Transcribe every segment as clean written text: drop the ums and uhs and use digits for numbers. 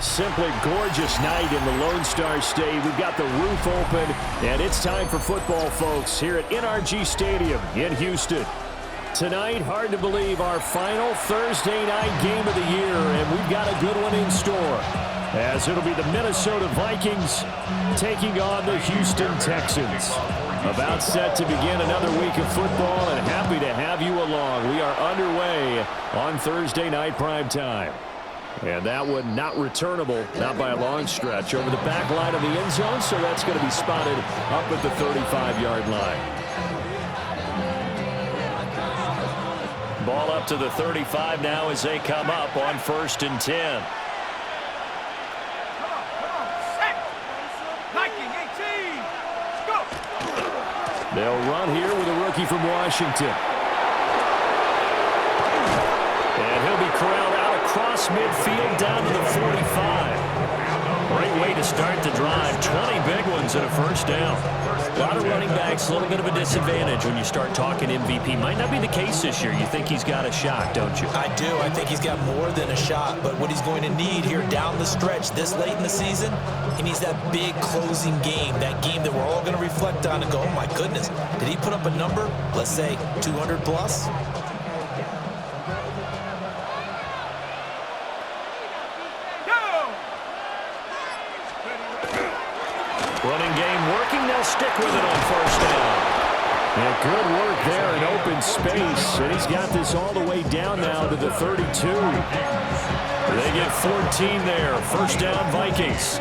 simply gorgeous night in the Lone Star State. We've got the roof open, and it's time for football, folks, here at NRG Stadium in Houston. Tonight, hard to believe, our final Thursday night game of the year, and we've got a good one in store, as it'll be the Minnesota Vikings taking on the Houston Texans. About set to begin another week of football, and happy to have you along. We are underway on Thursday night prime time. And that one not returnable, not by a long stretch, over the back line of the end zone, so that's going to be spotted up at the 35-yard line. Ball up to the 35 now as they come up on 1st and 10. They'll run here with a rookie from Washington. And he'll be corralled out across midfield down to the 45. Great way to start the drive. 20 big ones and a first down. A lot of running backs, a little bit of a disadvantage when you start talking MVP. Might not be the case this year. You think he's got a shot, don't you? I do. I think he's got more than a shot. But what he's going to need here down the stretch this late in the season, he needs that big closing game, that game that we're all going to reflect on and go, oh, my goodness, did he put up a number, let's say, 200 plus? Running game working. They'll stick with it on 1st down. And good work there in open space. And he's got this all the way down now to the 32. They get 14 there. 1st down, Vikings.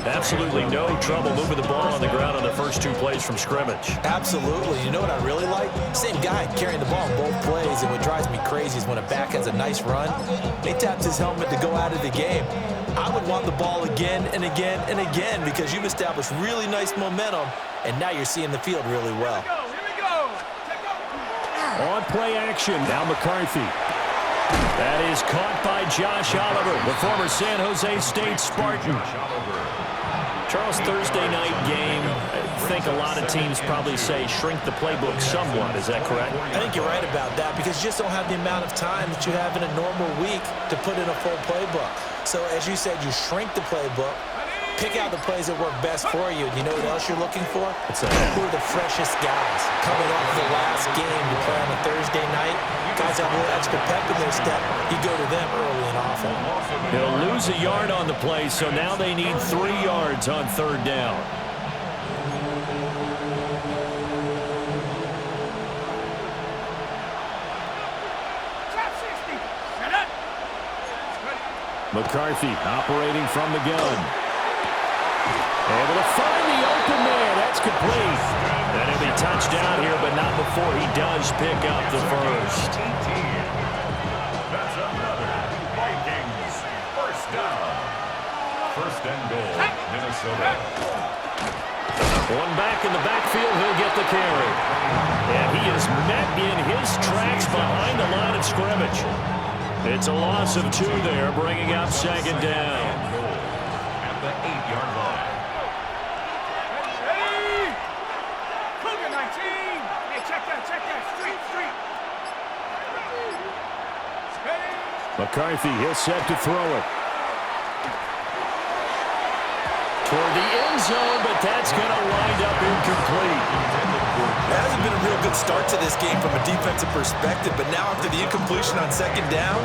Absolutely no trouble moving the ball on the ground on the first 2 plays from scrimmage. Absolutely. You know what I really like? Same guy carrying the ball in both plays, and what drives me crazy is when a back has a nice run, he taps his helmet to go out of the game. I would want the ball again and again and again because you've established really nice momentum, and now you're seeing the field really well. Here we go. On play action, now McCarthy. That is caught by Josh Oliver, the former San Jose State Spartan. Charles, Thursday night game, I think a lot of teams probably say shrink the playbook somewhat. Is that correct? I think you're right about that because you just don't have the amount of time that you have in a normal week to put in a full playbook. So as you said, you shrink the playbook, pick out the plays that work best for you. You know what else you're looking for? Who are the freshest guys coming off the last game to play on a Thursday night? Guys have a little extra pep in their step. You go to them early and often. He'll lose a yard on the play, so now they need 3 yards on 3rd down. McCarthy operating from the gun. Able to find the open man. That's complete. And he'll be touchdown here, but not before he does pick up the first. That's another Vikings first down. 1st and goal, Minnesota. One back in the backfield, he'll get the carry. And he is met in his tracks behind the line of scrimmage. It's a loss of 2 there, bringing up 2nd down. At the 8-yard line. Hey! Cougar 19! Hey, check that, street! Hey! McCarthy, he'll set to throw it. Toward the end zone, but that's going to wind up incomplete. It hasn't been a real good start to this game from a defensive perspective, but now after the incompletion on 2nd down,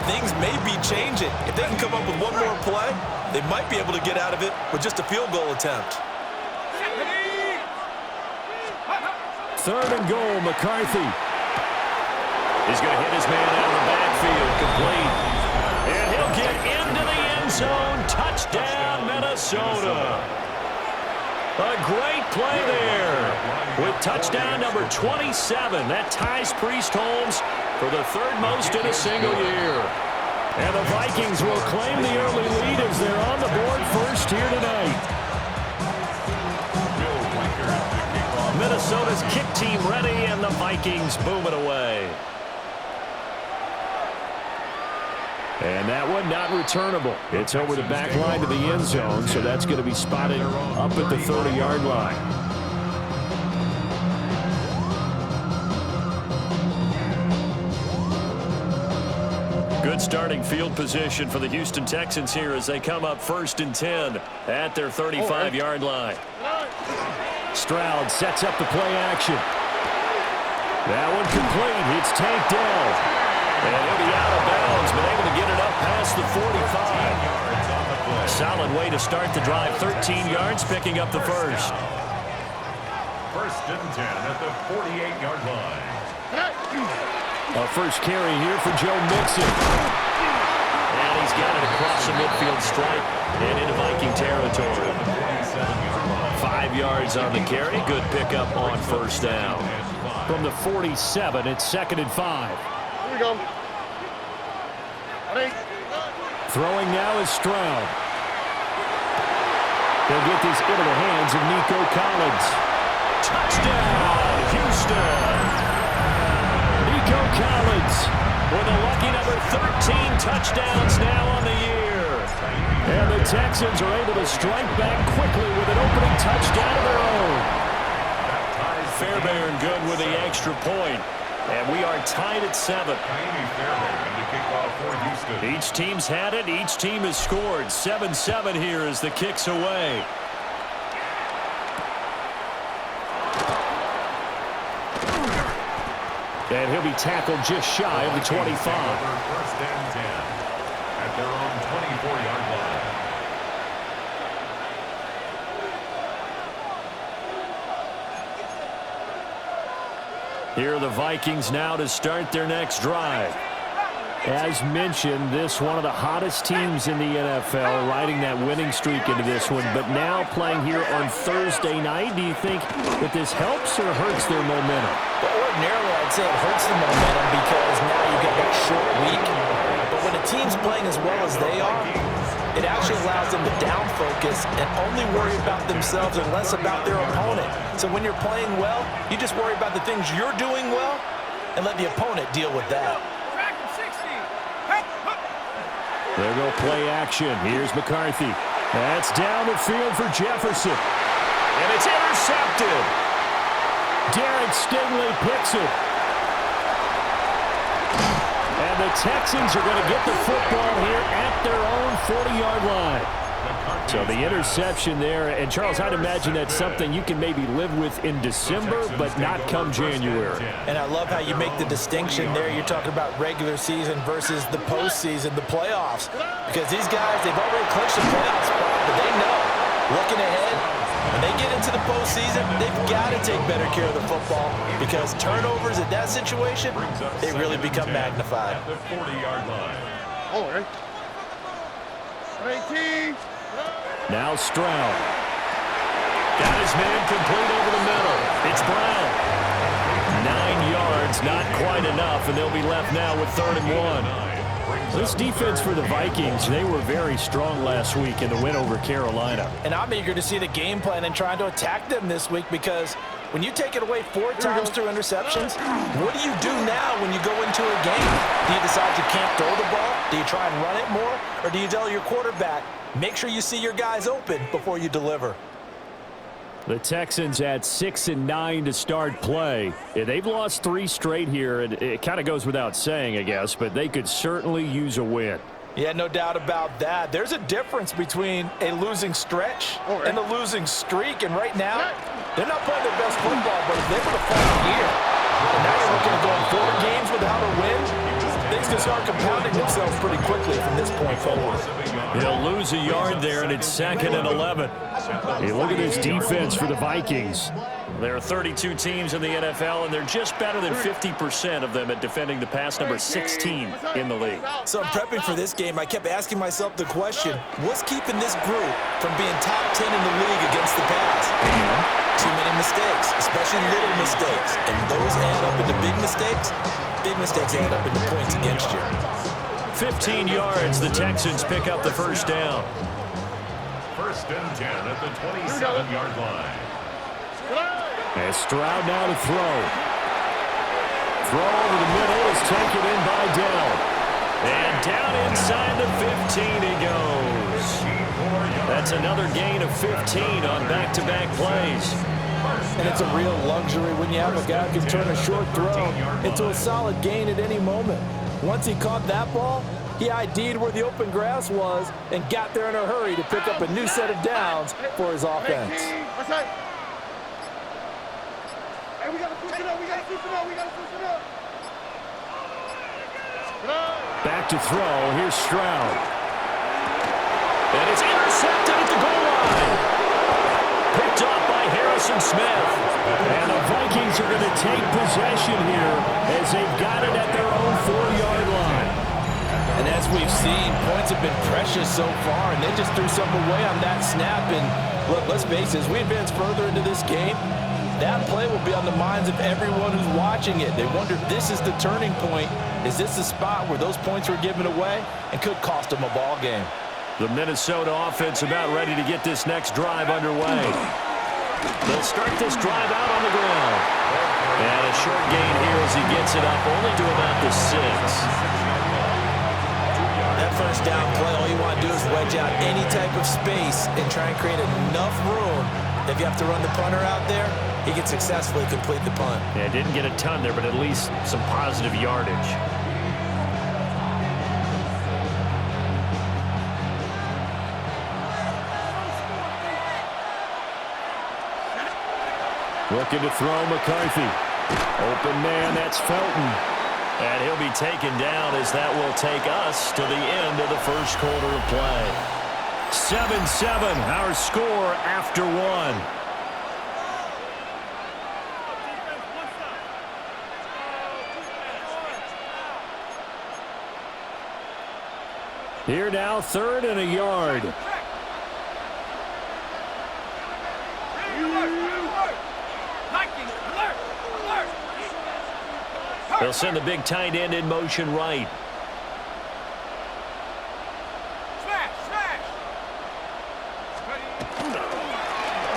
things may be changing. If they can come up with one more play, they might be able to get out of it with just a field goal attempt. 3rd and goal, McCarthy. He's going to hit his man out of the backfield, complete. And he'll get into the end zone. Touchdown, Minnesota. A great play there with touchdown number 27. That ties Priest Holmes for the 3rd most in a single year. And the Vikings will claim the early lead as they're on the board first here tonight. Minnesota's kick team ready, and the Vikings boom it away. And that one not returnable. It's over the back line to the end zone, so that's going to be spotted up at the 30-yard line. Good starting field position for the Houston Texans here as they come up 1st and 10 at their 35-yard line. Stroud sets up the play action. That one complete. It's tanked down. And he'll be out of bounds, but able to get it up past the 45. Solid way to start the drive. 13 yards, picking up the first. 1st and 10 at the 48-yard line. A first carry here for Joe Mixon. And he's got it across the midfield stripe and into Viking territory. 5 yards on the carry. Good pickup on 1st down. From the 47, it's 2nd and 5. Here we go. Throwing now is Stroud. They'll get this into the hands of Nico Collins. Touchdown, Houston! Nico Collins with a lucky number 13 touchdowns now on the year. And the Texans are able to strike back quickly with an opening touchdown of their own. Fairbairn good with the extra point. And we are tied at 7. Each team's had it. Each team has scored. 7-7 here as the kick's away. And he'll be tackled just shy of the 25. 1st and 10 at their own 24-yard line. Here are the Vikings now to start their next drive. As mentioned, this one of the hottest teams in the NFL, riding that winning streak into this one, but now playing here on Thursday night. Do you think that this helps or hurts their momentum? Well, ordinarily, I'd say it hurts the momentum because now you get that short week. But when a team's playing as well as they are, it actually allows them to down focus and only worry about themselves and less about their opponent. So when you're playing well, you just worry about the things you're doing well and let the opponent deal with that. There go play action. Here's McCarthy. That's down the field for Jefferson. And it's intercepted. Derek Stingley picks it. And the Texans are going to get the football here at their own 40-yard line. So the interception there. And, Charles, I'd imagine that's something you can maybe live with in December, but not come January. And I love how you make the distinction there. You're talking about regular season versus the postseason, the playoffs. Because these guys, they've already clinched the playoff spot, but they know, looking ahead, when they get into the postseason, they've got to take better care of the football because turnovers in that situation, they really become magnified. At the 40-yard line. All right. 18. Now Stroud. Got his man complete over the middle. It's Brown. 9 yards, not quite enough, and they'll be left now with 3rd and 1. This defense for the Vikings, they were very strong last week in the win over Carolina. And I'm eager to see the game plan and trying to attack them this week because when you take it away 4 times through interceptions, what do you do now when you go into a game? Do you decide you can't throw the ball? Do you try and run it more? Or do you tell your quarterback, make sure you see your guys open before you deliver? The Texans at 6-9 to start play. Yeah, they've lost 3 straight here, and it kind of goes without saying, I guess, but they could certainly use a win. Yeah, no doubt about that. There's a difference between a losing stretch and a losing streak, and right now, they're not playing their best football, but if they were to fall here, and now you're looking at going 4 games without a win, things can start compounding themselves pretty quickly from this point forward. He'll lose a yard there, and it's 2nd and 11. Hey, look at this defense for the Vikings. There are 32 teams in the NFL, and they're just better than 50% of them at defending the pass, number 16 in the league. So I'm prepping for this game. I kept asking myself the question, what's keeping this group from being top 10 in the league against the pass? Too many mistakes, especially little mistakes. And those add up into big mistakes. Big mistakes add up into points against you. 15 yards, the Texans pick up the 1st down. 1st and 10 at the 27-yard line. As Stroud now to throw. Throw over the middle is taken in by Dell. And down inside the 15 he goes. That's another gain of 15 on back-to-back plays. And it's a real luxury when you have a guy who can turn a short throw into a solid gain at any moment. Once he caught that ball, He ID'd where the open grass was and got there in a hurry to pick up a new set of downs for his offense. Hey, we got to switch it up. We got to switch it up. We got to switch it up. Back to throw. Here's Stroud. And it's intercepted at the goal line. Picked up by Harrison Smith. And the Vikings are going to take possession here as they've got it at their own 4-yard line. And as we've seen, points have been precious so far, and they just threw something away on that snap. And look, let's face it, as we advance further into this game, that play will be on the minds of everyone who's watching it. They wonder if this is the turning point. Is this the spot where those points were given away and could cost them a ball game? The Minnesota offense about ready to get this next drive underway. They'll start this drive out on the ground. And a short gain here as he gets it up only to about the 6. That first down play, all you want to do is wedge out any type of space and try and create enough room. If you have to run the punter out there, he can successfully complete the punt. Yeah, didn't get a ton there, but at least some positive yardage. Looking to throw McCarthy. Open man, that's Felton. And he'll be taken down as that will take us to the end of the first quarter of play. 7-7, our score after 1. Here now, 3rd and a yard. They'll send the big tight end in motion right.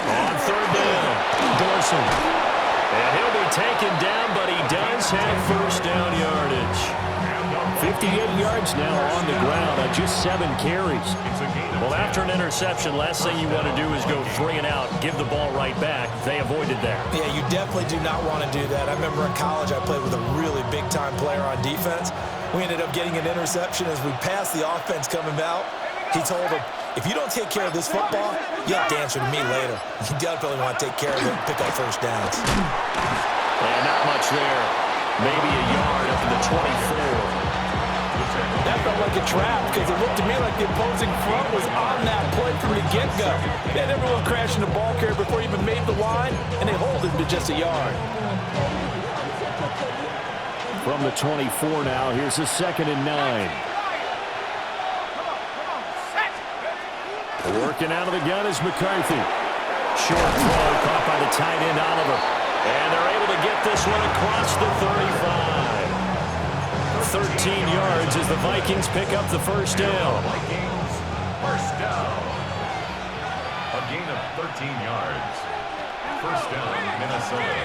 On 3rd down, Dorsey. And he'll be taken down, but he does have first down yardage. 58 yards now on the ground on just 7 carries. Well, after an interception, last thing you want to do is go 3 and out, give the ball right back. They avoided that. Yeah, you definitely do not want to do that. I remember in college I played with a really big-time player on defense. We ended up getting an interception as we passed the offense coming out. He told him, if you don't take care of this football, you have to answer to me later. You definitely want to take care of it and pick up first downs. And not much there. Maybe a yard up to the 24. That felt like a trap because it looked to me like the opposing front was on that play from the get-go. They had everyone crashing the ball carrier before he even made the line, and they hold him to just a yard. From the 24 now, here's a 2nd and 9. Working out of the gun is McCarthy. Short throw caught by the tight end Oliver. And they're able to get this one across the 35. 13 yards as the Vikings pick up the first down. Vikings, first down. A gain of 13 yards. First down, Minnesota.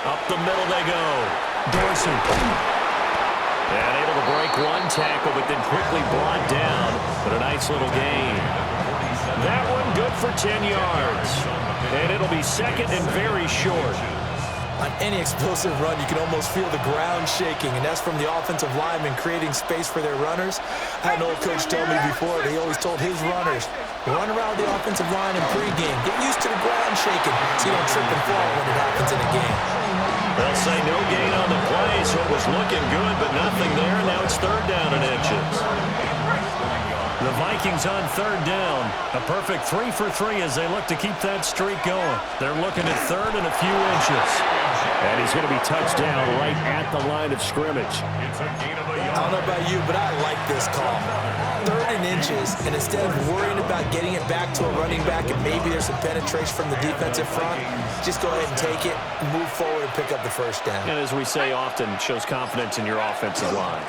Up the middle they go. Dorsey. And able to break one tackle, but then quickly brought down. But a nice little gain. That one good for 10 yards. And it'll be 2nd and very short. On any explosive run, you can almost feel the ground shaking, and that's from the offensive linemen creating space for their runners. I had an old coach tell me before that he always told his runners, run around the offensive line in pregame. Get used to the ground shaking so you don't trip and fall when it happens in a game. They'll say no gain on the play, so it was looking good, but nothing there. Now it's 3rd down and inches. The Vikings on 3rd down. A perfect 3 for 3 as they look to keep that streak going. They're looking at 3rd and a few inches. And he's going to be touched down right at the line of scrimmage. I don't know about you, but I like this call. 3rd and inches, and instead of worrying about getting it back to a running back and maybe there's some penetration from the defensive front, just go ahead and take it, move forward, and pick up the first down. And as we say often, shows confidence in your offensive line.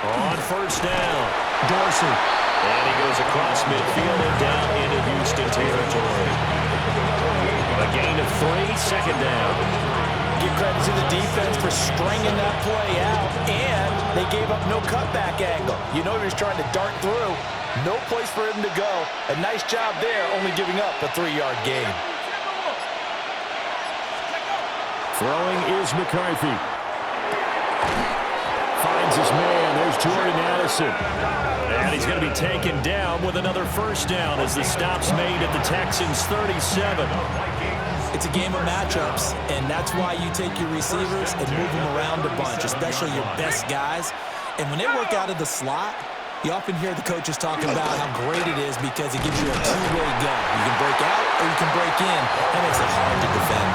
On first down, Dorsey. And he goes across midfield and down into Houston territory. A gain of 3, 2nd down. Give credit to the defense for stringing that play out, and they gave up no cutback angle. You know he was trying to dart through. No place for him to go. A nice job there, only giving up a 3-yard gain. Throwing is McCarthy. his man. There's Jordan Addison. And he's going to be taken down with another first down as the stop's made at the Texans' 37. It's a game of matchups, and that's why you take your receivers and move them around a bunch, especially your best guys. And when they work out of the slot, you often hear the coaches talking about how great it is because it gives you a two-way go. You can break out or you can break in. That makes it hard to defend.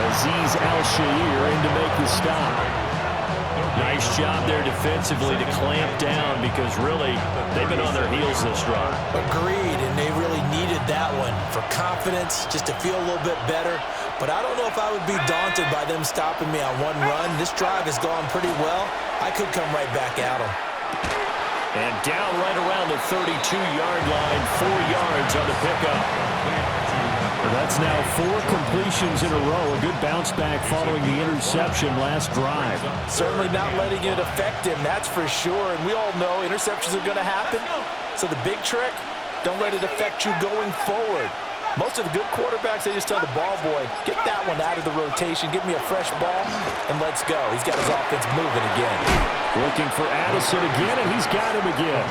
Azeez Al-Shaair in to make the stop. Nice job there defensively to clamp down because really they've been on their heels this drive. Agreed, and they really needed that one for confidence, just to feel a little bit better. But I don't know if I would be daunted by them stopping me on one run. This drive has gone pretty well. I could come right back at them. And down right around the 32-yard line, 4 yards on the pickup. That's now 4 completions in a row. A good bounce back following the interception last drive. Certainly not letting it affect him, that's for sure. And we all know interceptions are going to happen. So the big trick, don't let it affect you going forward. Most of the good quarterbacks, they just tell the ball boy, get that one out of the rotation, give me a fresh ball, and let's go. He's got his offense moving again. Looking for Addison again, and he's got him again.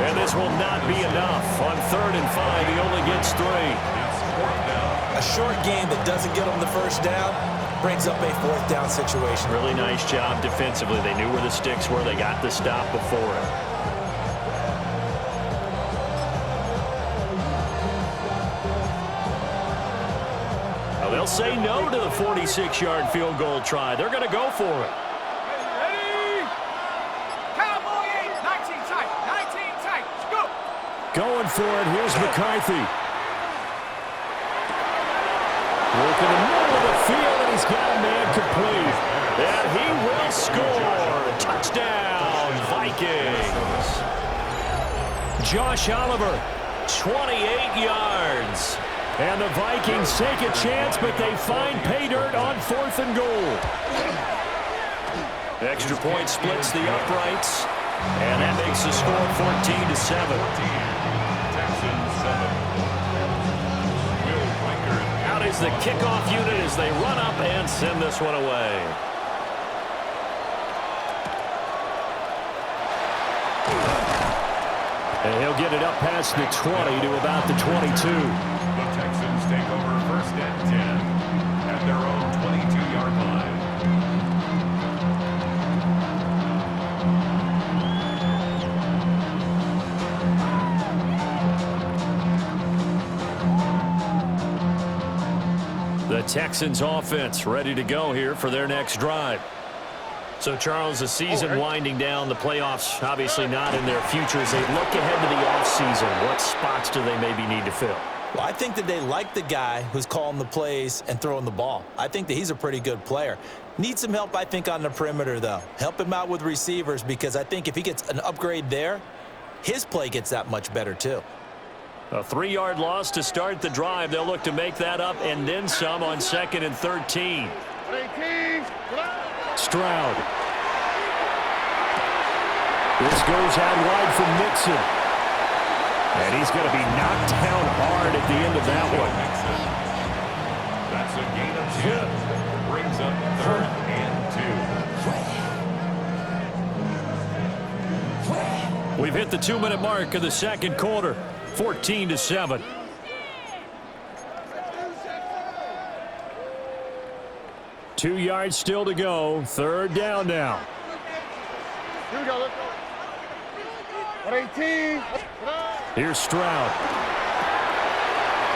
And this will not be enough. On 3rd and 5, he only gets 3. A short game that doesn't get him the first down brings up a 4th down situation. Really nice job defensively. They knew where the sticks were. They got the stop before it. Well, they'll say no to the 46-yard field goal try. They're going to go for it. Ready? Cowboy 19 tight, 19 tight, go! Going for it. Here's McCarthy. Working in the middle of the field, and he's got a man complete. And he will score. Touchdown, Vikings. Josh Oliver. 28 yards. And the Vikings take a chance, but they find pay dirt on 4th and goal. Extra point splits the uprights. And that makes the score 14-7. Texans 7. Out is the kickoff unit as they run up and send this one away. And he'll get it up past the 20 to about the 22. The Texans take over 1st and 10 at their own 22-yard line. The Texans offense ready to go here for their next drive. So, Charles, the season winding down, the playoffs obviously not in their future. As they look ahead to the offseason, what spots do they maybe need to fill? Well, I think that they like the guy who's calling the plays and throwing the ball. I think that he's a pretty good player. Needs some help, I think, on the perimeter, though. Help him out with receivers because I think if he gets an upgrade there, his play gets that much better, too. A 3-yard loss to start the drive. They'll look to make that up and then some on 2nd and 13. Stroud. This goes out wide from Nixon. And he's going to be knocked down hard at the end of that one. That's a gain of 10. Brings up 3rd and 2. We've hit the 2-minute mark of the second quarter. 14-7. Two yards still to go. 3rd down now. Here we go, let's go. 118. Here's Stroud.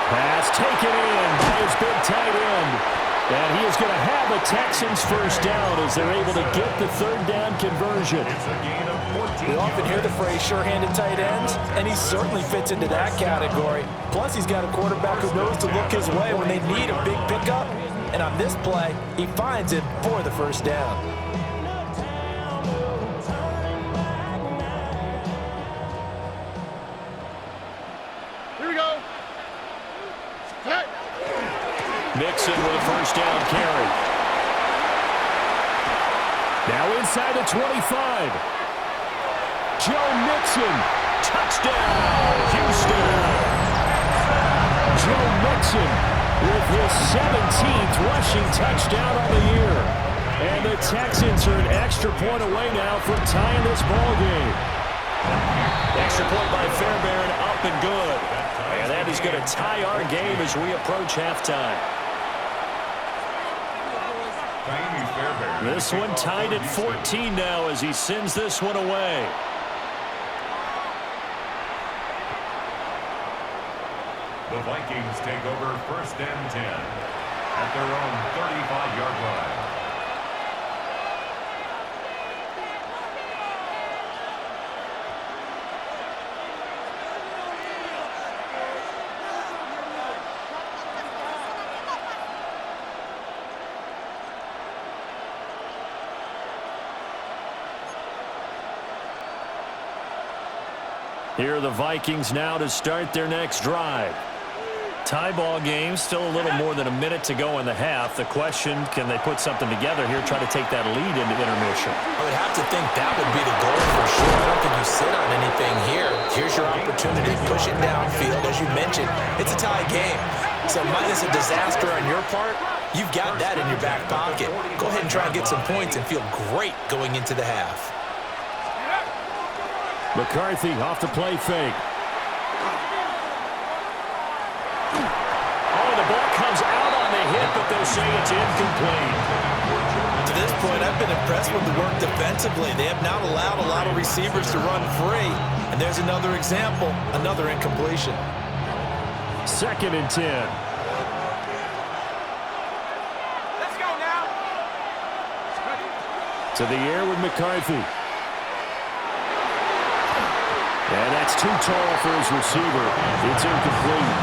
Pass taken in by his big tight end. And he is going to have a Texans first down as they're able to get the 3rd down conversion. It's a gain of 14. We often hear the phrase sure-handed tight ends, and he certainly fits into that category. Plus, he's got a quarterback who knows to look his way when they need a big pickup. And on this play, he finds it for the first down. Here we go. Hey. Mixon with a first down carry. Now inside the 25. Joe Mixon. Touchdown, Houston. Joe Mixon with his 17th rushing touchdown on the year. And the Texans are an extra point away now from tying this ball game. Extra point by Fairbairn, up and good. And that is going to tie our game as we approach halftime. This one tied at 14 now as he sends this one away. The Vikings take over 1st and 10 at their own 35-yard line. Here are the Vikings now to start their next drive. Tie ball game, still a little more than a minute to go in the half. The question, can they put something together here, try to take that lead into intermission? I would have to think that would be the goal for sure. I don't think you sit on anything here. Here's your opportunity. Push it downfield. As you mentioned, it's a tie game. So minus a disaster on your part, you've got that in your back pocket. Go ahead and try and get some points and feel great going into the half. McCarthy off the play fake. Oh, the ball comes out on the hit, but they'll say it's incomplete. To this point, I've been impressed with the work defensively. They have not allowed a lot of receivers to run free. And there's another example, another incompletion. 2nd and 10. Let's go now. To the air with McCarthy. And that's too tall for his receiver. It's incomplete.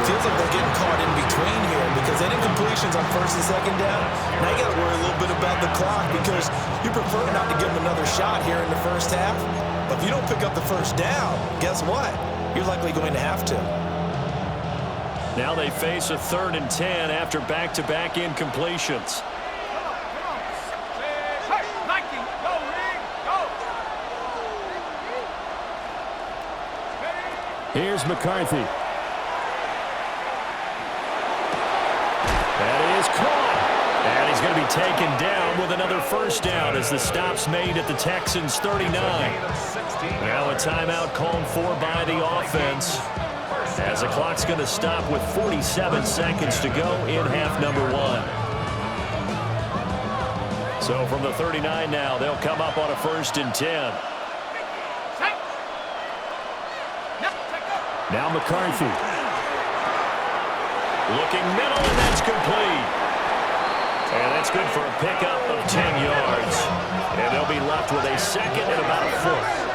Feels like they're getting caught in between here because that incompletion's on 1st and 2nd down. Now you got to worry a little bit about the clock because you prefer not to give them another shot here in the first half. But if you don't pick up the 1st down, guess what? You're likely going to have to. Now they face a 3rd and 10 after back-to-back incompletions. Come on. Hey, Vikings, go, Rig, go. Here's McCarthy. That is caught. And he's going to be taken down with another 1st down as the stop's made at the Texans' 39. Now a timeout called for by the offense as the clock's going to stop with 47 seconds to go in half number 1. So from the 39 now, they'll come up on a 1st and 10. Now McCarthy. Looking middle, and that's complete. And that's good for a pickup of 10 yards. And they'll be left with a 2nd and about a 4th.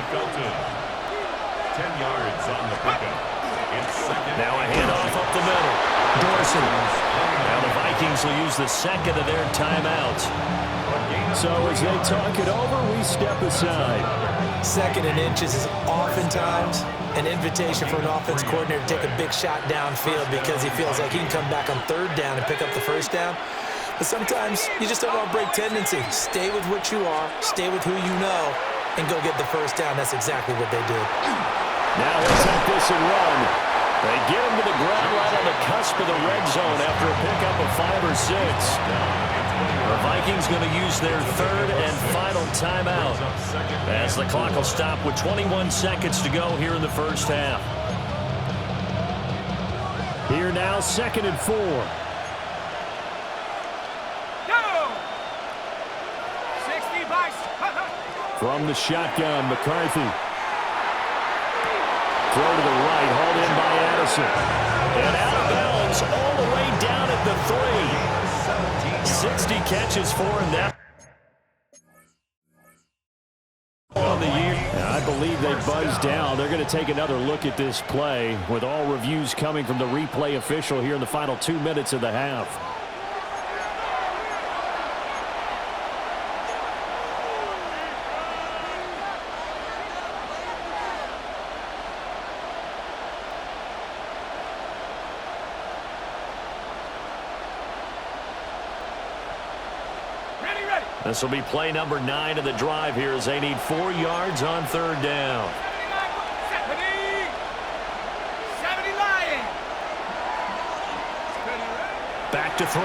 Felton. 10 yards on the pickup. It's 2nd. Now a handoff up the middle. Dorsey. Now the Vikings will use the 2nd of their timeouts. So as they talk it over, we step aside. 2nd and inches is oftentimes an invitation for an offense coordinator to take a big shot downfield because he feels like he can come back on 3rd down and pick up the 1st down. But sometimes you just don't want to break tendency. Stay with what you are, stay with who you know, and go get the 1st down. That's exactly what they did. Now he'll take this and run. They get him to the ground right on the cusp of the red zone after a pickup of 5 or 6. The Vikings going to use their 3rd and final timeout as the clock will stop with 21 seconds to go here in the 1st half. Here now, 2nd and 4. Go! 60 by... From the shotgun, McCarthy. Throw to the right, hauled in by Addison. And out of bounds all the way down at the 3. 60 catches for him now. On the year. I believe they buzzed down. They're going to take another look at this play with all reviews coming from the replay official here in the final 2 minutes of the half. This will be play number 9 of the drive here as they need 4 yards on 3rd down. 70 Lions. Back to throw.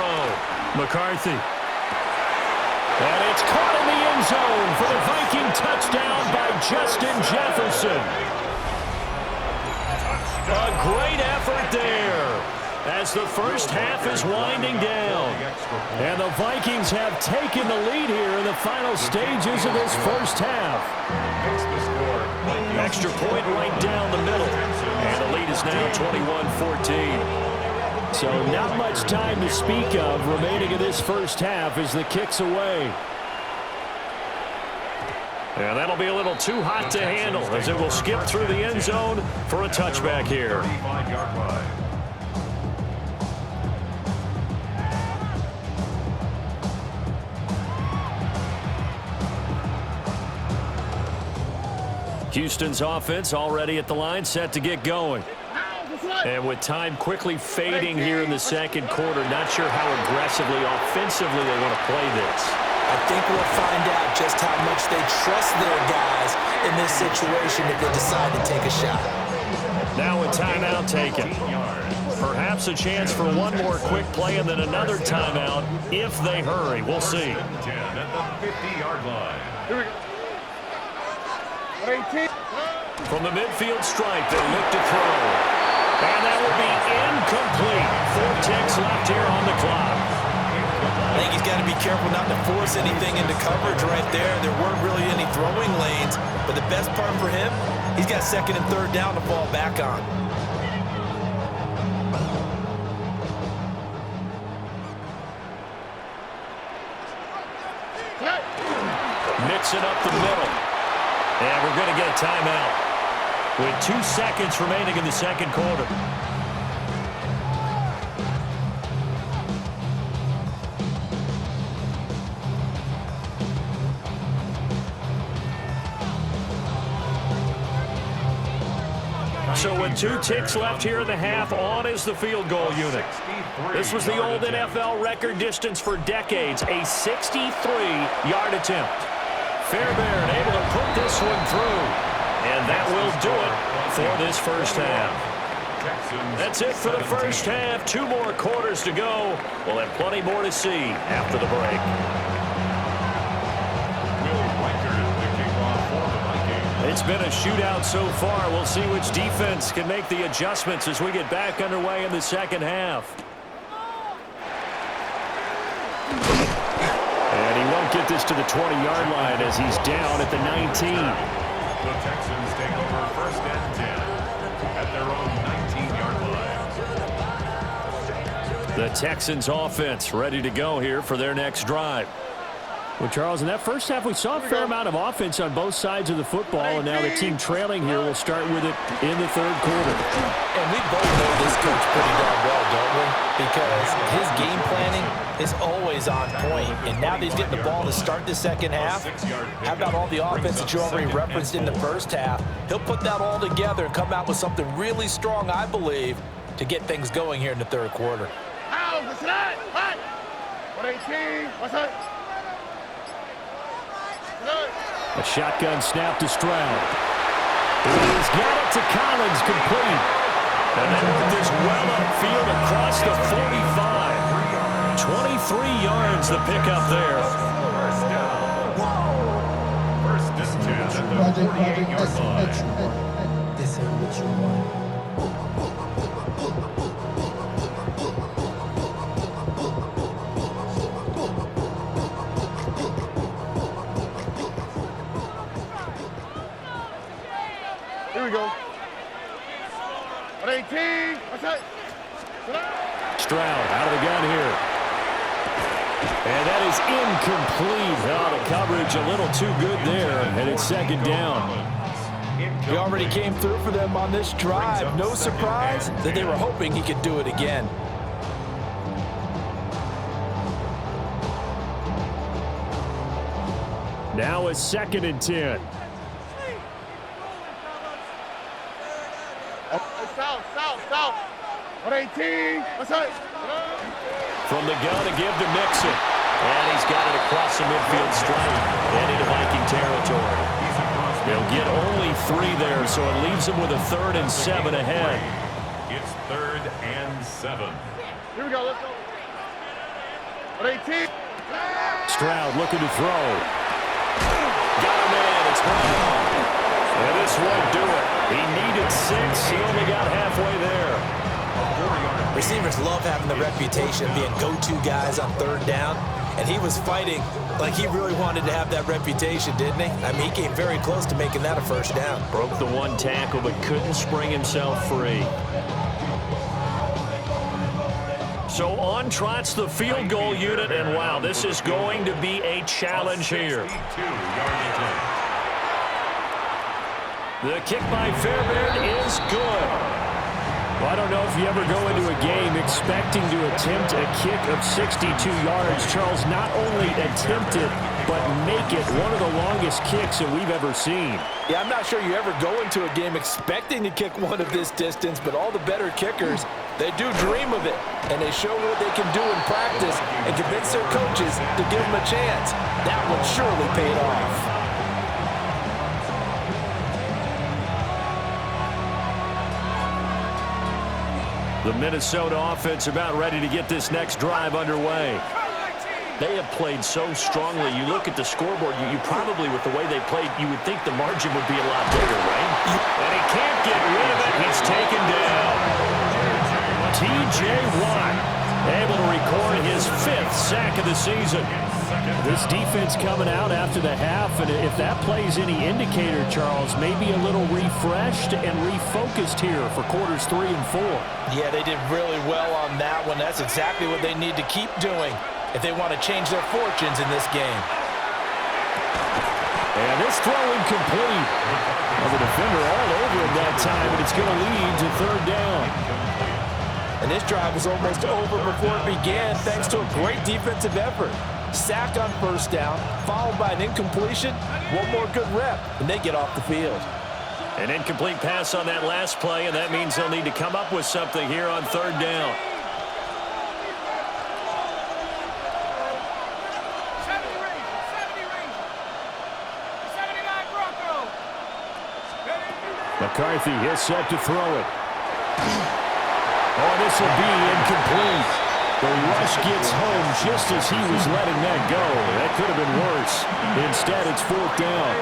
McCarthy. And it's caught in the end zone for the Viking touchdown by Justin Jefferson. A great effort there as the first half is winding down. And the Vikings have taken the lead here in the final stages of this first half. Extra point right down the middle. And the lead is now 21-14. So not much time to speak of remaining in this first half as the kick's away. And that'll be a little too hot to handle as it will skip through the end zone for a touchback here. 35-yard line. Houston's offense already at the line, set to get going. And with time quickly fading here in the second quarter, not sure how aggressively, offensively they want to play this. I think we'll find out just how much they trust their guys in this situation if they decide to take a shot. Now a timeout taken. Perhaps a chance for one more quick play and then another timeout if they hurry. We'll see. 10 at the 50-yard line. Here we go. 18. From the midfield stripe, they look to throw. And that will be incomplete. 4 ticks left here on the clock. I think he's got to be careful not to force anything into coverage right there. There weren't really any throwing lanes. But the best part for him, he's got second and third down to fall back on. Mixing up the middle. And we're going to get a timeout with 2 seconds remaining in the second quarter. So with 2 ticks left here in the half, on is the field goal unit. This was the old NFL record distance for decades, a 63-yard attempt. Fairbairn able to put this one through, and that will do it for this first half. That's it for the first half. 2 more quarters to go. We'll have plenty more to see after the break. It's been a shootout so far. We'll see which defense can make the adjustments as we get back underway in the second half. And he won't get this to the 20-yard line as he's down at the 19. The Texans take over first and 10 at their own 19-yard line. The Texans offense ready to go here for their next drive. Well, Charles, in that first half, we saw a fair amount of offense on both sides of the football, and now the team trailing here will start with it in the third quarter. And we both know this coach pretty darn well, don't we? Because his game planning is always on point, and now that he's getting the ball to start the second half, how about all the offense that you already referenced in the first half? He'll put that all together and come out with something really strong, I believe, to get things going here in the third quarter. Out, what's that? Hot. 118. What's that? A shotgun snap to Stroud. He's got it to Collins, complete. And they work this well upfield across the 45. 23 yards the pickup there. First and 10 at the 48-yard line. This ain't what you want. Here we go. 118. What's that? Stroud out of the gun here. And that is incomplete. Oh, the coverage a little too good there, and it's second down. He already came through for them on this drive. No surprise that they were hoping he could do it again. Now it's second and 10. South. 118. What's that? From the gun to give to Mixon. And he's got it across the midfield stripe and into Viking territory. They'll get only 3 there, so it leaves them with a 3rd and 7 ahead. It's 3rd and 7. Here we go. Let's go. Stroud looking to throw. Got him in. It's Brown. And this won't do it. He needed 6. He only got halfway there. Receivers love having the reputation of being go-to guys on third down, and he was fighting like he really wanted to have that reputation, didn't he? I mean, he came very close to making that a first down. Broke the one tackle, but couldn't spring himself free. So on trots the field goal unit, and wow, this is going to be a challenge here. The kick by Fairbairn is good. Well, I don't know if you ever go into a game expecting to attempt a kick of 62 yards. Charles, not only attempt it, but make it one of the longest kicks that we've ever seen. Yeah, I'm not sure you ever go into a game expecting to kick one of this distance, but all the better kickers, they do dream of it, and they show what they can do in practice and convince their coaches to give them a chance. That one surely paid off. The Minnesota offense about ready to get this next drive underway. They have played so strongly. You look at the scoreboard, you probably, with the way they played, you would think the margin would be a lot bigger, right? And he can't get rid of it. He's taken down. T.J. Watt able to record his 5th sack of the season. This defense coming out after the half, and if that plays any indicator, Charles, maybe a little refreshed and refocused here for quarters 3 and 4. Yeah, they did really well on that one. That's exactly what they need to keep doing if they want to change their fortunes in this game. And this throw incomplete. Well, the defender all over him that time, and it's going to lead to 3rd down. And this drive was almost over before it began thanks to a great defensive effort. Sacked on 1st down, followed by an incompletion, one more good rep, and they get off the field. An incomplete pass on that last play, and that means they'll need to come up with something here on 3rd down. McCarthy is set to throw it. Oh, this will be incomplete. The rush gets home just as he was letting that go. That could have been worse. Instead, it's 4th down.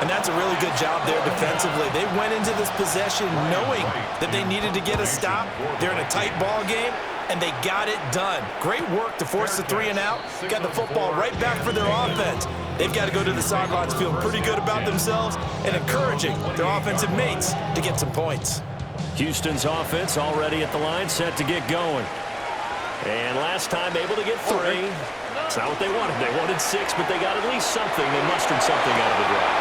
And that's a really good job there defensively. They went into this possession knowing that they needed to get a stop. They're in a tight ball game, and they got it done. Great work to force the 3 and out. Got the football right back for their offense. They've got to go to the sidelines feeling pretty good about themselves and encouraging their offensive mates to get some points. Houston's offense already at the line, set to get going. And last time able to get 3. It's not what they wanted. They wanted 6, but they got at least something. They mustered something out of the drive.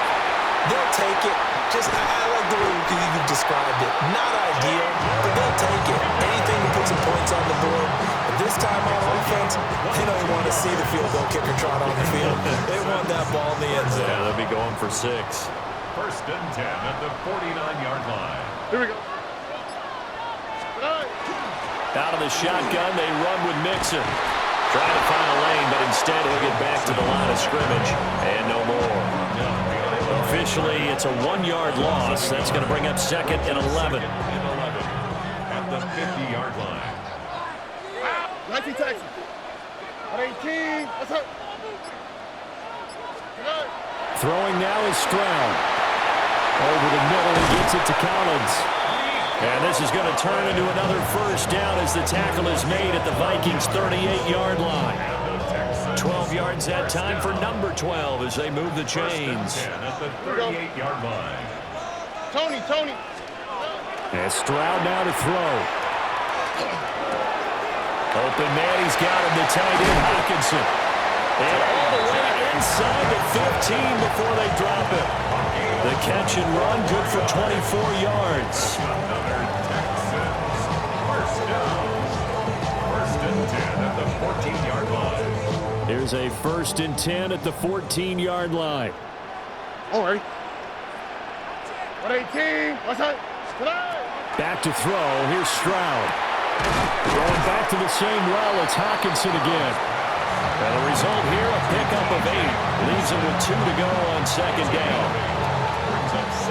They'll take it. Just, I like the way you described it. Not ideal, but they'll take it. Anything to put some points on the board. But this time on offense, they don't want to see the field goal kicker trot on the field. They want that ball in the end zone. Yeah, they'll be going for 6. 1st and 10 at the 49-yard line. Here we go. Out of the shotgun, they run with Mixon. Trying to find a lane, but instead he'll get back to the line of scrimmage. And no more. Officially, it's a 1-yard loss. That's going to bring up 2nd and 11. At the 50-yard line. 19 Texans. 18. What's up? Throwing now is Stroud. Over the middle, he gets it to Collins. And this is going to turn into another 1st down as the tackle is made at the Vikings' 38-yard line. 12 yards that time for number 12 as they move the chains. At the 38-yard line. Tony. And Stroud now to throw. Open man, he's got him, the tight end, Hawkinson. And all the way inside the 15 before they drop it. The catch and run, good for 24 yards. Another Texans. 1st down. 1st and 10 at the 14-yard line. Here's a 1st and 10 at the 14-yard line. All right. 118. What's up? Back to throw. Here's Stroud. Going back to the same well. It's Hawkinson again. And the result here, a pickup of 8. Leaves him with 2 to go on 2nd down.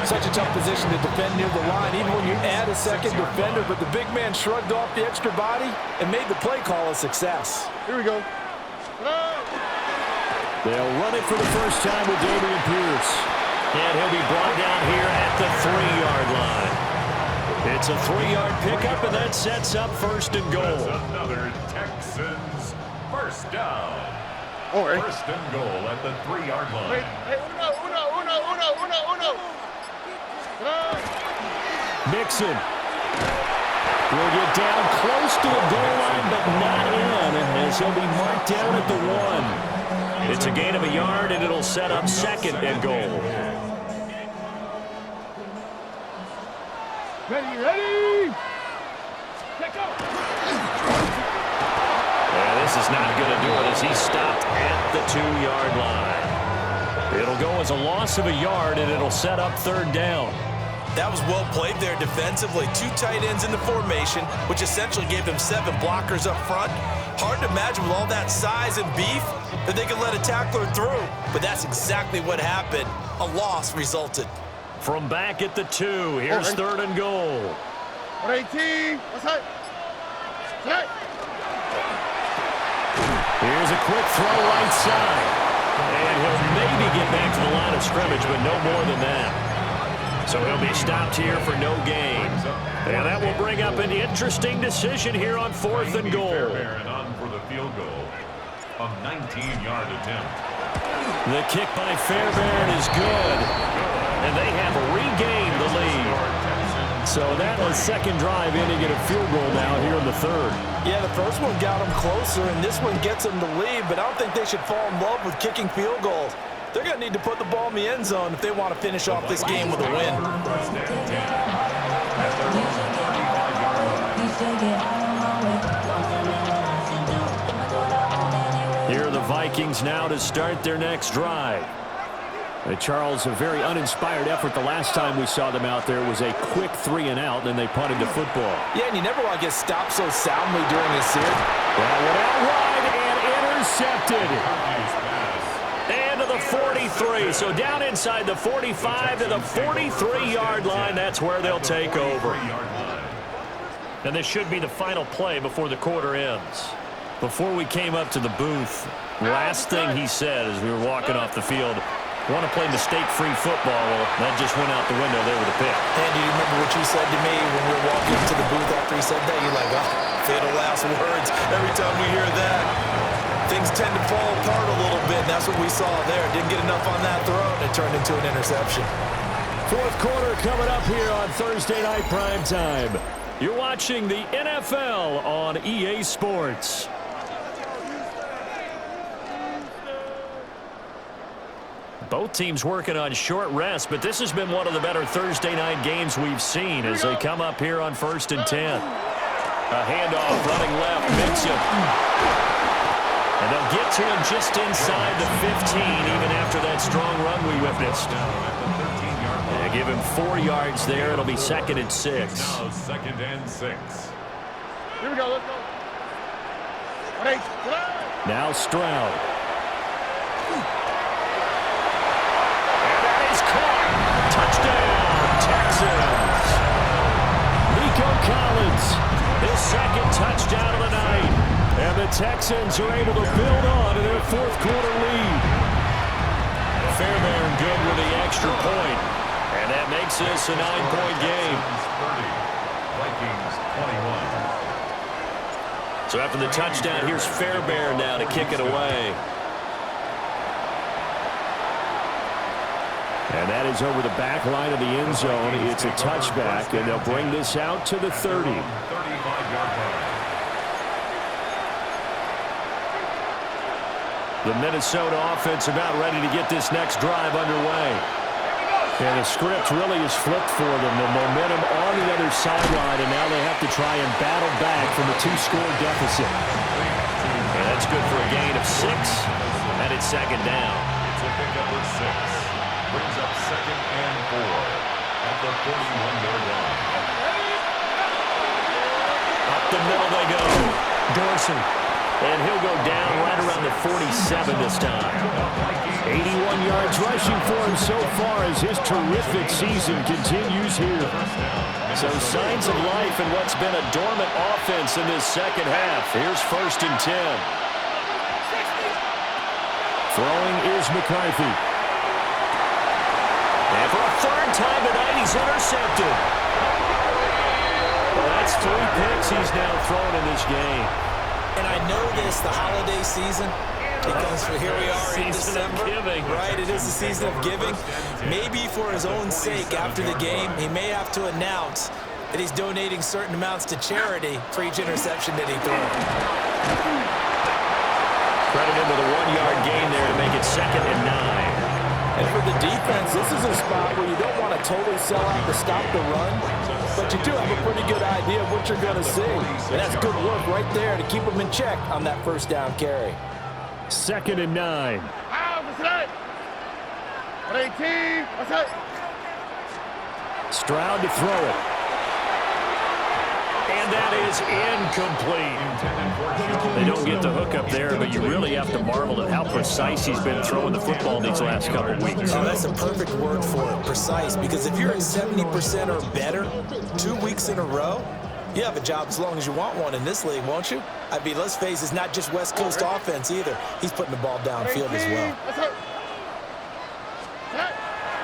Such a tough position to defend near the line, even when you add a 2nd defender, but the big man shrugged off the extra body and made the play call a success. Here we go. They'll run it for the first time with Dameon Pierce. And he'll be brought down here at the 3-yard line. It's a 3-yard pickup, and that sets up first and goal. That's another Texans first down. First and goal at the 3-yard line. Mixon will get down close to the goal line, but not in, as he'll be marked down at the 1. It's a gain of a yard, and it'll set up second and goal. Ready. Take off. Yeah, this is not going to do it as he's stopped at the 2-yard line. It'll go as a loss of a yard, and it'll set up third down. That was well played there defensively. 2 tight ends in the formation, which essentially gave them 7 blockers up front. Hard to imagine with all that size and beef that they could let a tackler through. But that's exactly what happened. A loss resulted. From back at the 2, here's third and goal. 18. Here's a quick throw right side. And he'll maybe get back to the line of scrimmage, but no more than that. So he'll be stopped here for no gain. And that will bring up an interesting decision here on fourth and goal. Fairbairn on for the field goal. A 19-yard attempt. The kick by Fairbairn is good. And they have regained the lead. So that was second drive ending in a field goal now here in the third. Yeah, the first one got them closer, and this one gets them the lead, but I don't think they should fall in love with kicking field goals. They're going to need to put the ball in the end zone if they want to finish off this game with a win. Here are the Vikings now to start their next drive. Charles, a very uninspired effort the last time we saw them out there was a quick 3 and out, then they punted the football. Yeah, and you never want to get stopped so soundly during this series. That went out wide and intercepted. And to the 43. So down inside the 45 to the 43-yard line. That's where they'll take over. And this should be the final play before the quarter ends. Before we came up to the booth, last thing he said as we were walking off the field, want to play mistake-free football. Well, that just went out the window there with a pick. And do you remember what you said to me when we were walking into the booth after he said that? You're like, oh, fatal last words. Every time we hear that, things tend to fall apart a little bit. And that's what we saw there. Didn't get enough on that throw, and it turned into an interception. Fourth quarter coming up here on Thursday Night Prime Time. You're watching the NFL on EA Sports. Both teams working on short rest, but this has been one of the better Thursday night games we've seen as they come up here on 1st and 10. A handoff running left, Mixon. And they'll get to him just inside the 15, even after that strong run we witnessed. They give him 4 yards there. It'll be 2nd and 6. Now 2nd and 6. Here we go. Let's go. Now Stroud. Touchdown, Texans. Nico Collins, His 2nd touchdown of the night. and the Texans are able to build on to their fourth quarter lead. Fairbairn good with the extra point, and that makes this a 9-point game. 30. Vikings 21. So after the touchdown, here's Fairbairn now to kick it away. And that is over the back line of the end zone. It's a touchback, and they'll bring this out to the 30. 35-yard line. The Minnesota offense about ready to get this next drive underway. And the script really is flipped for them. The momentum on the other sideline, and now they have to try and battle back from a 2-score deficit. And that's good for a gain of 6, and it's 2nd down. It's a pickup of 6. Brings up 2nd and 4 at the 41-yard line. Up the middle they go. Dorsey. And he'll go down right around the 47 this time. 81 yards rushing for him so far as his terrific season continues here. So signs of life in what's been a dormant offense in this second half. Here's 1st and 10. Throwing is McCarthy. And for a third time tonight, he's intercepted. Well, that's 3 picks he's now thrown in this game. And I know this, the holiday season, because here we are in December. Right, it is the season of giving. Maybe for his own sake, after the game, he may have to announce that he's donating certain amounts to charity for each interception that he throws. Credit him with a 1-yard gain there to make it 2nd and 9. And for the defense, this is a spot where you don't want to totally sell out to stop the run, but you do have a pretty good idea of what you're going to see. And that's good work right there to keep them in check on that first down carry. 2nd and 9. Stroud to throw it. And that is incomplete. They don't get the hook up there, but you really have to marvel at how precise he's been throwing the football these last couple of weeks. Oh, that's a perfect word for it, precise, because if you're at 70% or better 2 weeks in a row, you have a job as long as you want one in this league, won't you? I mean, let's face it, it's not just West Coast offense either. He's putting the ball downfield as well.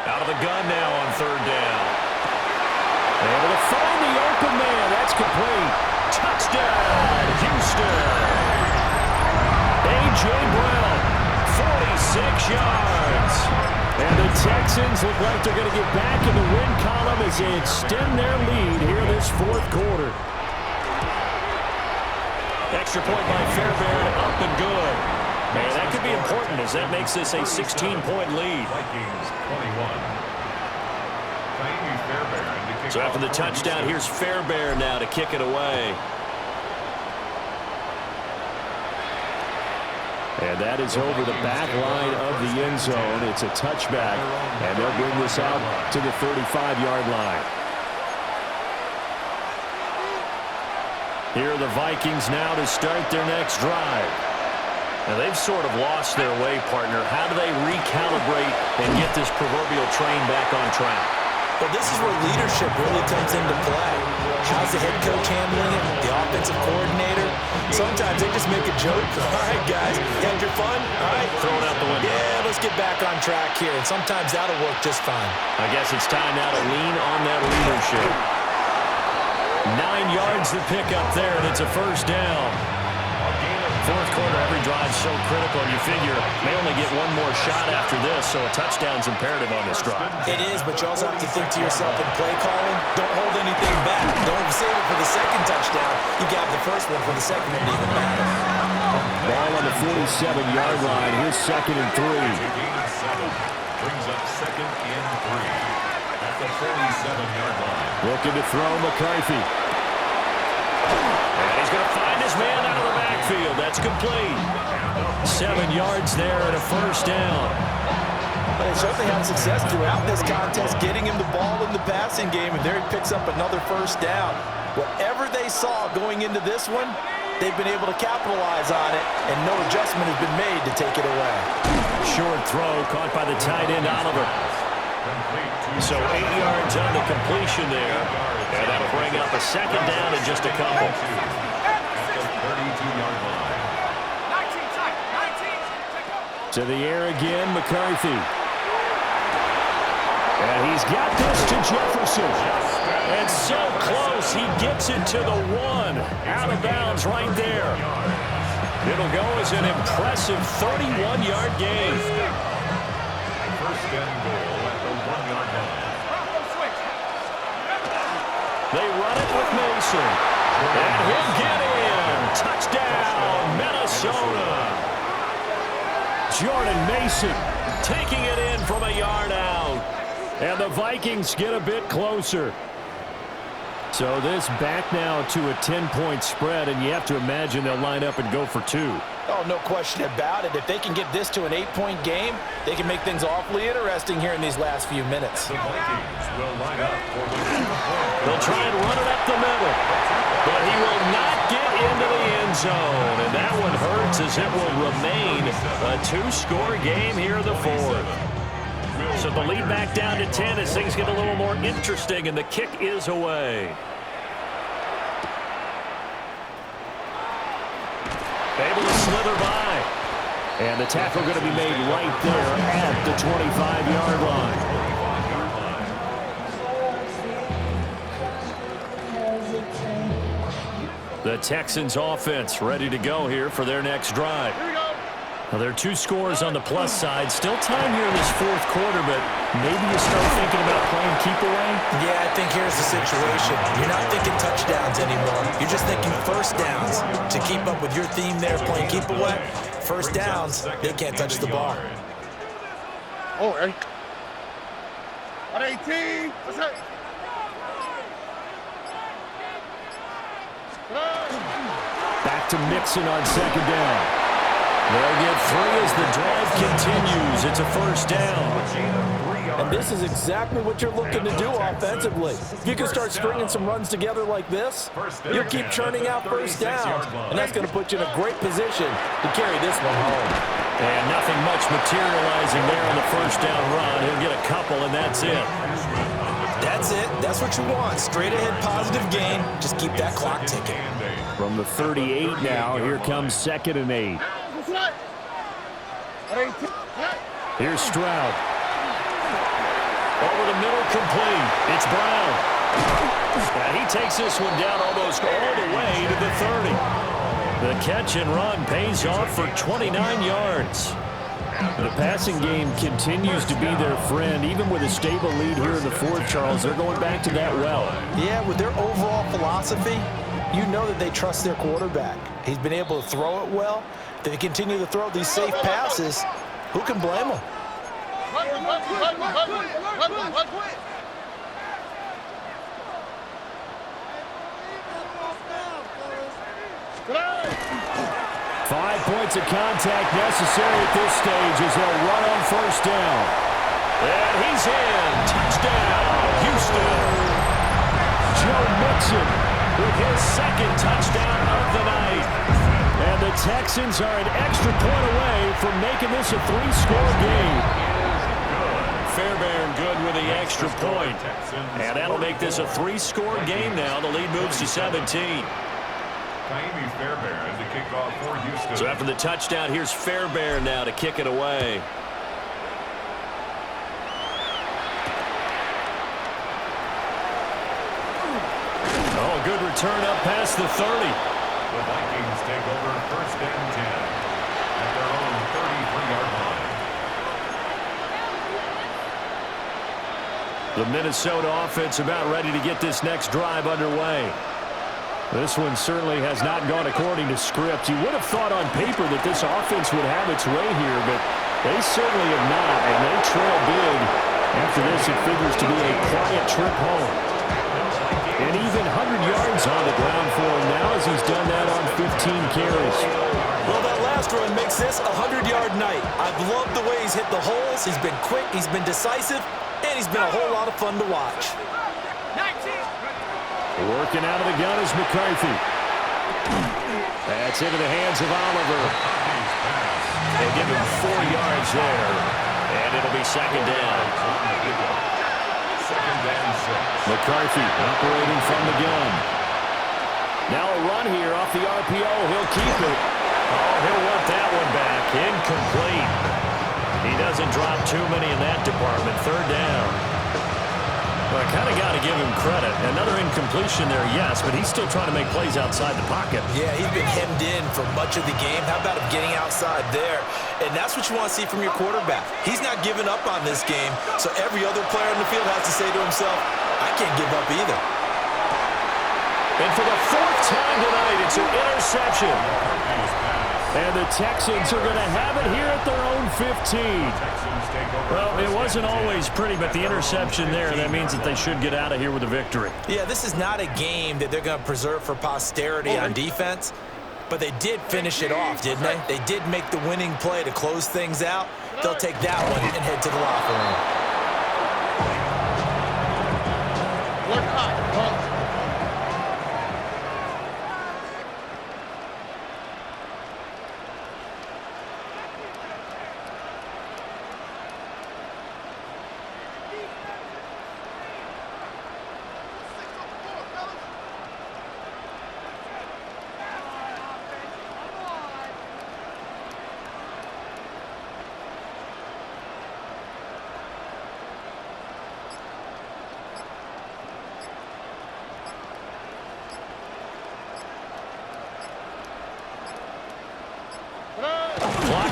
Out of the gun now on 3rd down. Able to find the open man. That's complete. Touchdown, Houston. A.J. Brown, 46 yards. And the Texans look like they're going to get back in the win column as they extend their lead here this 4th quarter. Extra point by Fairbairn, up and good. Man, that could be important as that makes this a 16-point lead. Vikings 21. So after the touchdown, here's Fairbairn now to kick it away. And that is over the back line of the end zone. It's a touchback, and they'll bring this out to the 35-yard line. Here are the Vikings now to start their next drive. Now they've sort of lost their way, partner. How do they recalibrate and get this proverbial train back on track? Well, this is where leadership really comes into play. How's the head coach handling it? The offensive coordinator? Sometimes they just make a joke. All right, guys, you had your fun? All right. Throw it out the window. Yeah, let's get back on track here. And sometimes that'll work just fine. I guess it's time now to lean on that leadership. 9 yards to pick up there, and it's a 1st down. 4th quarter, every drive so critical, and you figure they only get one more shot after this, so a touchdown's imperative on this drive. It is, but you also have to think to yourself in play calling, don't hold anything back. Don't save it for the 2nd touchdown. You got the 1st one for the 2nd one to even matter. Ball on the 47-yard line. Here's 2nd and 3. Brings up 2nd and 3 at the 47-yard line. Looking to throw McCarthy. And he's going to find his man out of the backfield. That's complete. 7 yards there and a 1st down. They certainly had success throughout this contest, getting him the ball in the passing game, and there he picks up another 1st down. Whatever they saw going into this one, they've been able to capitalize on it, and no adjustment has been made to take it away. Short throw caught by the tight end, Oliver. So 8 yards on the completion there. And that'll bring up a 2nd down in just a couple. At the 32-yard line. 19 tight, 19. To the air again, McCarthy. And he's got this to Jefferson. And so close, he gets it to the 1. Out of bounds right there. It'll go as an impressive 31-yard gain. 1st and goal at the 1-yard line. They run it with Mason. And he'll get in. Touchdown, Minnesota. Jordan Mason Taking it in from a yard out. And the Vikings get a bit closer. So this back now to a 10-point spread, and you have to imagine they'll line up and go for 2. Oh, no question about it. If they can get this to an 8-point game, they can make things awfully interesting here in these last few minutes. The Vikings will line up for the 2-point. They'll try and run it up the middle. But he will not get into the end zone. And that one hurts as it will remain a 2-score game here in the 4th. So the lead back down to 10 as things get a little more interesting, and the kick is away. Able to slither by. And the tackle going to be made right there at the 25-yard line. The Texans offense ready to go here for their next drive. Well, there are 2 scores on the plus side. Still time here in this fourth quarter, but maybe you start thinking about playing keep away? Yeah, I think here's the situation. You're not thinking touchdowns anymore. You're just thinking first downs. To keep up with your theme there, playing keep away, first downs, they can't touch the ball. Oh, Eric. At 18. What's that? Back to Mixon on second down. They'll get 3 as the drive continues. It's a first down. And this is exactly what you're looking to do offensively. If you can start stringing some runs together like this, you'll keep churning out first downs, and that's going to put you in a great position to carry this one home. And nothing much materializing there on the first down run. He'll get a couple, and that's it. That's it. That's what you want. Straight ahead positive gain. Just keep that clock ticking. From the 38 now, here comes 2nd and 8. Here's Stroud. Over the middle, complete. It's Brown. And he takes this one down almost all the way to the 30. The catch and run pays off for 29 yards. The passing game continues to be their friend. Even with a stable lead here in the fourth, Charles, they're going back to that well. Yeah, with their overall philosophy, you know that they trust their quarterback. He's been able to throw it well. They continue to throw these safe passes. Who can blame them? 5 points of contact necessary at this stage as they'll run on first down. And he's in. Touchdown, Houston. Joe Mixon with his 2nd touchdown of the night. And the Texans are an extra point away from making this a 3-score game. Fairbairn good with the extra point. And that'll make this a 3-score game now. The lead moves to 17. Fairbairn to kick off for Houston. So after the touchdown, here's Fairbairn now to kick it away. Oh, good return up past the 30. The Vikings take over first and 10 at their own 33-yard line. The Minnesota offense about ready to get this next drive underway. This one certainly has not gone according to script. You would have thought on paper that this offense would have its way here, but they certainly have not, and they trail big. After this, it figures to be a quiet trip home. And even 100 yards on the ground for him now as he's done that on 15 carries. Well, that last run makes this a 100-yard night. I've loved the way he's hit the holes. He's been quick, he's been decisive, and he's been a whole lot of fun to watch. Working out of the gun is McCarthy. That's into the hands of Oliver. They give him 4 yards there, and it'll be 2nd down. 2nd and 6. McCarthy operating from the gun. Now a run here off the RPO. He'll keep it. Oh, he'll want that one back. Incomplete. He doesn't drop too many in that department. 3rd down. Well, I kind of got to give him credit. Another incompletion there, yes, but he's still trying to make plays outside the pocket. Yeah, he's been hemmed in for much of the game. How about him getting outside there? And that's what you want to see from your quarterback. He's not giving up on this game, so every other player in the field has to say to himself, I can't give up either. And for the 4th time tonight, it's an interception. And the Texans are going to have it here at their own 15. Well, it wasn't always pretty, but the interception there, that means that they should get out of here with a victory. Yeah, this is not a game that they're going to preserve for posterity on defense, but they did finish it off, didn't they? They did make the winning play to close things out. They'll take that one and head to the locker room.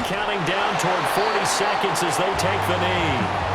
counting down toward 40 seconds as they take the knee.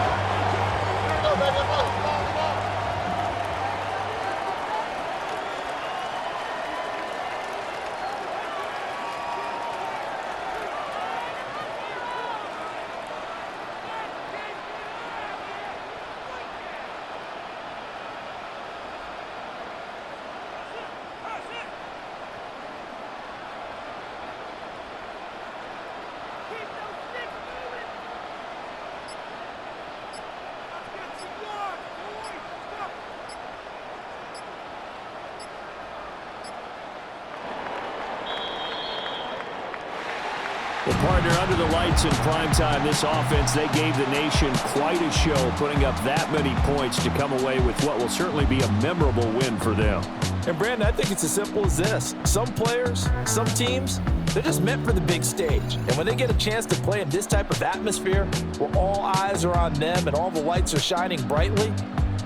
Well, partner, under the lights in primetime, this offense, they gave the nation quite a show, putting up that many points to come away with what will certainly be a memorable win for them. And, Brandon, I think it's as simple as this. Some players, some teams, they're just meant for the big stage. And when they get a chance to play in this type of atmosphere where all eyes are on them and all the lights are shining brightly,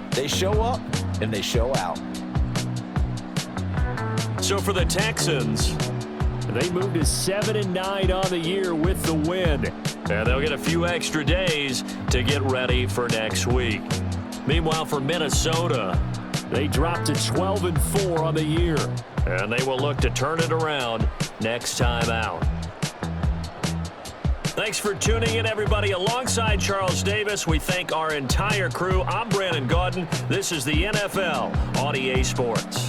they show up and they show out. So for the Texans, they moved to 7-9 on the year with the win. and they'll get a few extra days to get ready for next week. Meanwhile, for Minnesota, they dropped to 12-4 on the year. and they will look to turn it around next time out. Thanks for tuning in, everybody. Alongside Charles Davis, we thank our entire crew. I'm Brandon Gaudin. This is the NFL on EA Sports.